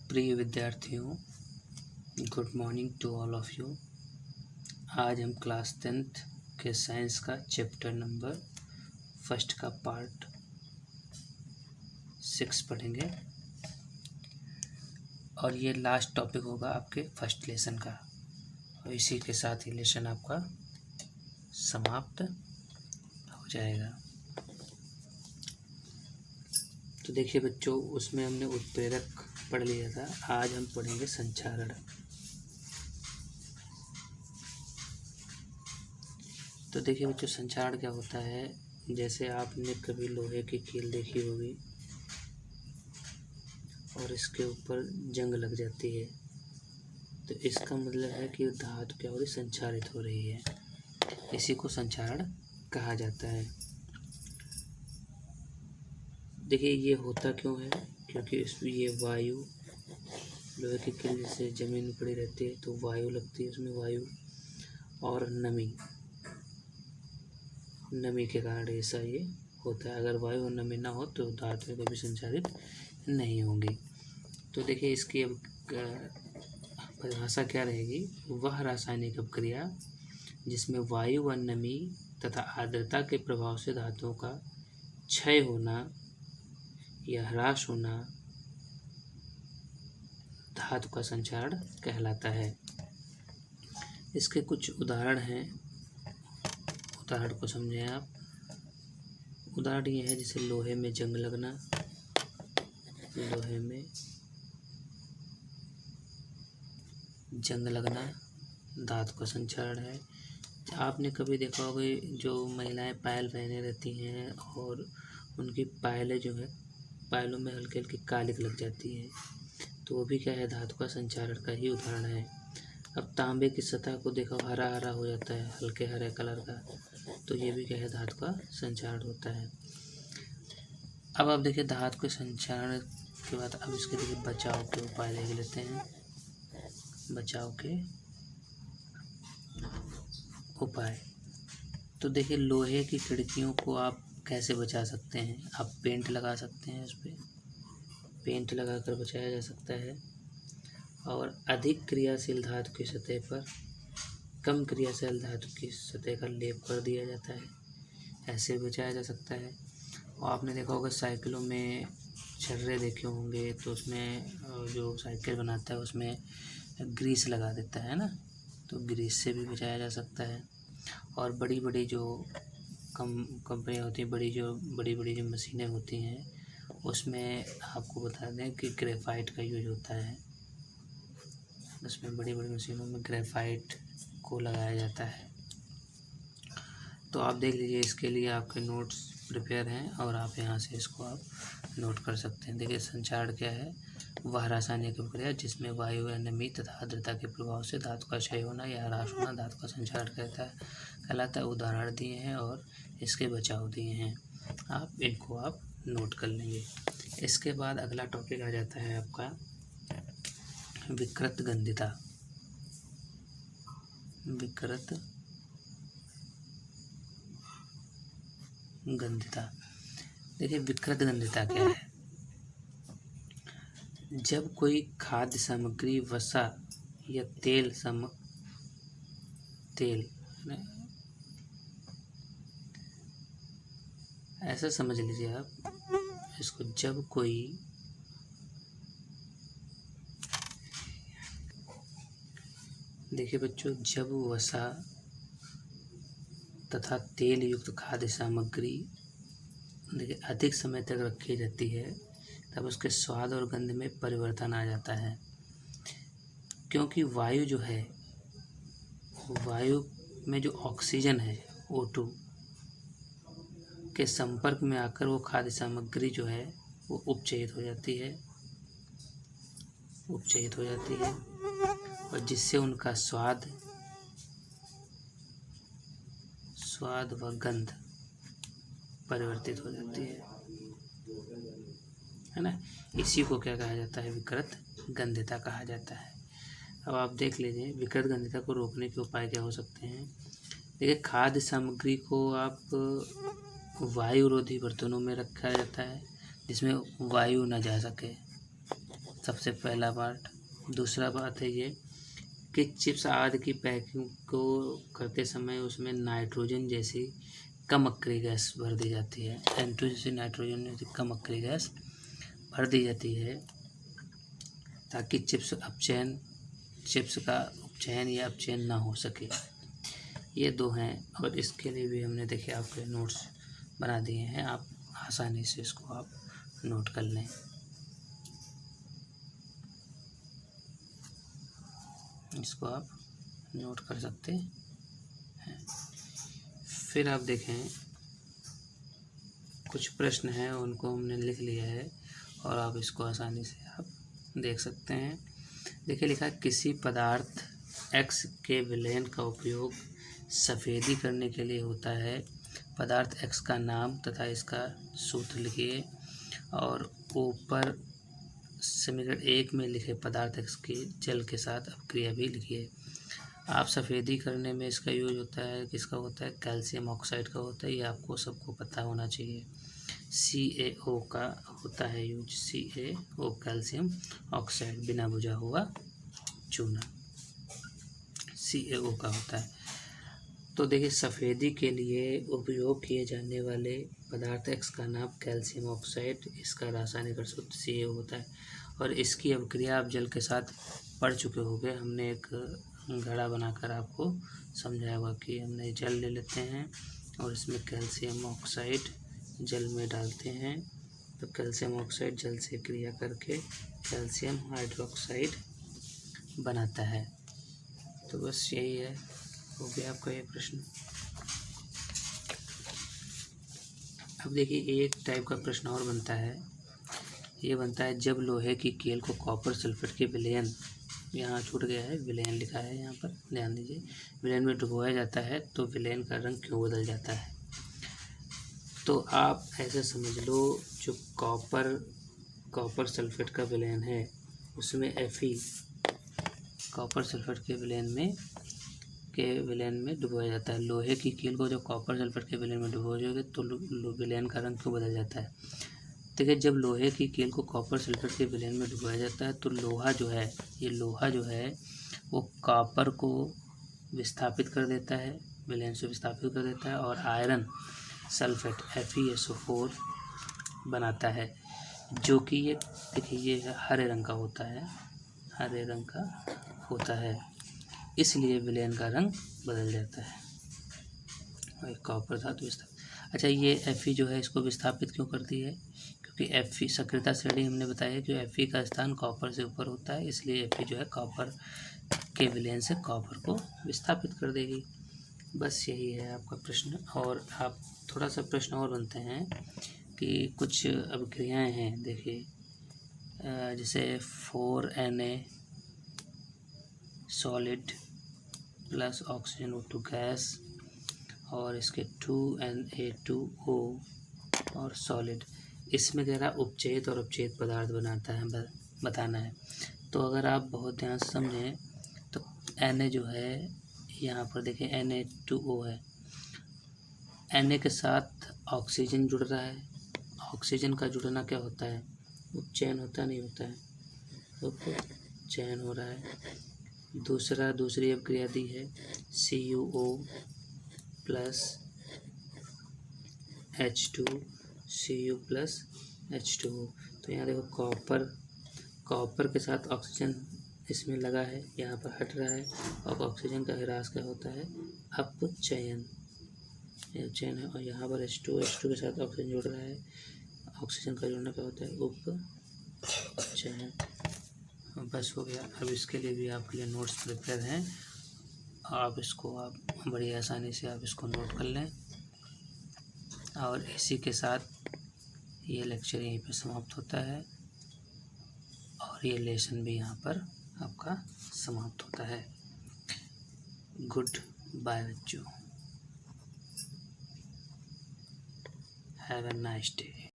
प्रिय विद्यार्थियों, good morning to all of you. आज हम क्लास 10th के साइंस का चैप्टर नंबर फर्स्ट का पार्ट 6 पढ़ेंगे और ये लास्ट टॉपिक होगा आपके फर्स्ट लेसन का, और इसी के साथ ही लेसन आपका समाप्त हो जाएगा। तो देखिए बच्चों, उसमें हमने उत्प्रेरक पढ़ लिया था। आज हम पढ़ेंगे संचारण। तो देखिए बच्चों, संचारण क्या होता है। जैसे आपने कभी लोहे की कील देखी होगी और इसके ऊपर जंग लग जाती है, तो इसका मतलब है कि धातु क्या हो रही, संचारित हो रही है। इसी को संचारण कहा जाता है। देखिए ये होता क्यों है, क्योंकि इसमें ये वायु, लोहे की कील जैसे जमीन में पड़ी रहती है तो वायु लगती है उसमें, वायु और नमी के कारण ऐसा ये होता है। अगर वायु और नमी ना हो तो धातुएं कभी संचारित नहीं होंगी। तो देखिए इसकी अब परिभाषा क्या रहेगी। वह रासायनिक अपक्रिया जिसमें वायु व नमी तथा आर्द्रता के प्रभाव से धातुओं का क्षय होना या ह्रास होना धातु का संचारण कहलाता है। इसके कुछ उदाहरण हैं, उदाहरण को समझें आप। उदाहरण ये है जैसे लोहे में जंग लगना, लोहे में जंग लगना धातु का संचारण है। आपने कभी देखा होगा जो महिलाएं पायल पहने रहती हैं और उनकी पायलें जो है, पायलों में हल्की हल्की कालिक लग जाती है, तो वो भी क्या है, धातु का संचारण का ही उदाहरण है। अब तांबे की सतह को देखो, हरा हरा हो जाता है, हल्के हरे कलर का, तो ये भी क्या है, धातु का संचारण होता है। अब आप देखिए धातु के संचारण के बाद अब इसके देखिए बचाव के उपाय देख लेते हैं। बचाव के उपाय, तो देखिए लोहे की खिड़कियों को आप कैसे बचा सकते हैं। आप पेंट लगा सकते हैं, उस पर पेंट लगाकर बचाया जा सकता है। और अधिक क्रियाशील धातु की सतह पर कम क्रियाशील धातु की सतह का लेप कर दिया जाता है, ऐसे बचाया जा सकता है। और आपने देखा होगा साइकिलों में छर्रे देखे होंगे, तो उसमें जो साइकिल बनाता है उसमें ग्रीस लगा देता है ना, तो ग्रीस से भी बचाया जा सकता है। और बड़ी बड़ी जो कंपनियाँ होती हैं, बड़ी बड़ी जो मशीनें होती हैं, उसमें आपको बता दें कि ग्रेफाइट का यूज होता है। उसमें बड़ी बड़ी मशीनों में ग्रेफाइट को लगाया जाता है। तो आप देख लीजिए, इसके लिए आपके नोट्स प्रिपेयर हैं और आप यहाँ से इसको आप नोट कर सकते हैं। देखिए संचारण क्या है। वह रासायनिक अपक्रिया जिसमें वायु या नमी तथा आर्द्रता के प्रभाव से धातु का क्षय होना या ह्रास होना धातु का संचारण कहलाता है। उदाहरण दिए हैं और इसके बचाव दिए हैं, आप इनको आप नोट कर लेंगे। इसके बाद अगला टॉपिक आ जाता है आपका विकृत गंधिता। विकृत गंधिता, देखिए विकृत गंधिता क्या है। जब कोई खाद्य सामग्री वसा या तेल ऐसा समझ लीजिए आप इसको, जब कोई देखिए बच्चों, जब वसा तथा तेल युक्त खाद्य सामग्री देखिए अधिक समय तक रखी रहती है, तब उसके स्वाद और गंध में परिवर्तन आ जाता है। क्योंकि वायु जो है, वायु में जो ऑक्सीजन है O2 के संपर्क में आकर वो खाद्य सामग्री जो है वो उपचयित हो जाती है, और जिससे उनका स्वाद व गंध परिवर्तित हो जाती है ना। इसी को क्या कहा जाता है, विकृत गंधिता कहा जाता है। अब आप देख लीजिए विकृत गंधिता को रोकने के उपाय क्या हो सकते हैं। देखिए खाद्य सामग्री को आप वायुरोधी बर्तनों में रखा जाता है जिसमें वायु न जा सके, सबसे पहला पार्ट। दूसरा बात है ये कि चिप्स आदि की पैकिंग को करते समय उसमें नाइट्रोजन जैसी कम अक्रिय गैस भर दी जाती है। N2 जैसी नाइट्रोजन जैसी कम अक्रिय गैस भर दी जाती है ताकि चिप्स का उपचयन या अपचयन ना हो सके। ये दो हैं और इसके लिए भी हमने देखिए आपके नोट्स बना दिए हैं, आप आसानी से इसको आप नोट कर लें। इसको आप नोट कर सकते हैं। फिर आप देखें कुछ प्रश्न हैं उनको हमने लिख लिया है और आप इसको आसानी से आप देख सकते हैं। देखिए लिखा है किसी पदार्थ X के विलयन का उपयोग सफ़ेदी करने के लिए होता है। पदार्थ X का नाम तथा इसका सूत्र लिखिए और ऊपर समीकरण 1 में लिखे पदार्थ X की जल के साथ अपक्रिया भी लिखिए। आप सफ़ेदी करने में इसका यूज होता है, किसका होता है, कैल्शियम ऑक्साइड का होता है। ये आपको सबको पता होना चाहिए। CaO का होता है यूज, CaO कैल्शियम ऑक्साइड, बिना बुझा हुआ चूना, CaO का होता है। तो देखिए सफ़ेदी के लिए उपयोग किए जाने वाले पदार्थ X का नाम कैल्शियम ऑक्साइड, इसका रासायनिक सूत्र CaO होता है और इसकी अभिक्रिया आप जल के साथ पढ़ चुके होंगे। हमने एक घड़ा बनाकर आपको समझाया हुआ कि हमने जल ले लेते हैं और इसमें कैल्शियम ऑक्साइड जल में डालते हैं तो कैल्शियम ऑक्साइड जल से क्रिया करके कैल्शियम हाइड्रोक्साइड बनाता है। तो बस यही है, हो गया आपका ये प्रश्न। अब देखिए एक टाइप का प्रश्न और बनता है, ये बनता है जब लोहे की कील को कॉपर सल्फेट के विलयन, यहाँ छूट गया है, विलयन लिखा है यहाँ पर, ध्यान दीजिए, विलयन में डुबोया जाता है तो विलयन का रंग क्यों बदल जाता है। तो आप ऐसे समझ लो, जो कॉपर सल्फेट का विलयन है उसमें Fe कॉपर सल्फेट के विलयन में डुबोया जाता है। लोहे की कील को जब कॉपर सल्फेट के विलयन में डुबोओगे तो विलयन का रंग क्यों बदल जाता है। देखिए जब लोहे की कील को कॉपर सल्फेट के विलयन में डुबोया जाता है तो लोहा जो है वो कॉपर को विस्थापित कर देता है, विलयन से विस्थापित कर देता है और आयरन सल्फेट FeSO4 बनाता है, जो कि ये देखिए ये हरे रंग का होता है, इसलिए विलयन का रंग बदल जाता है और कॉपर धातु विस्थापित। अच्छा ये Fe जो है इसको विस्थापित क्यों करती है, क्योंकि Fe सक्रियता श्रेणी हमने बताया कि Fe का स्थान कॉपर से ऊपर होता है, इसलिए Fe जो है कॉपर के विलयन से कॉपर को विस्थापित कर देगी। बस यही है आपका प्रश्न। और आप थोड़ा सा प्रश्न और बनते हैं कि कुछ अभिक्रियाएं हैं, देखिए जैसे 4Na solid plus oxygen O2 gas और इसके 2Na2O और सॉलिड, इसमें जरा उपचयित और अपचयित पदार्थ बताना है। तो अगर आप बहुत ध्यान से समझें तो Na जो है यहाँ पर देखिए Na2O है, Na के साथ ऑक्सीजन जुड़ रहा है, ऑक्सीजन का जुड़ना क्या होता है, उपचयन होता नहीं होता है, उपचयन हो रहा है। दूसरी अभिक्रिया दी है CuO plus H2 Cu plus H2O। तो यहाँ देखो कॉपर के साथ ऑक्सीजन इसमें लगा है, यहाँ पर हट रहा है और ऑक्सीजन का ह्रास क्या होता है, अपचयन है। और यहाँ पर H2 के साथ ऑक्सीजन जुड़ रहा है, ऑक्सीजन का जुड़ना क्या होता है, उपचयन। बस हो गया। अब इसके लिए भी आपके लिए नोट्स प्रिपेयर हैं, आप इसको आप बड़ी आसानी से आप इसको नोट कर लें। और इसी के साथ ये लेक्चर यहीं पे समाप्त होता है और ये लेसन भी यहाँ पर आपका समाप्त होता है। गुड बाय बच्चों, हैव अ नाइस डे।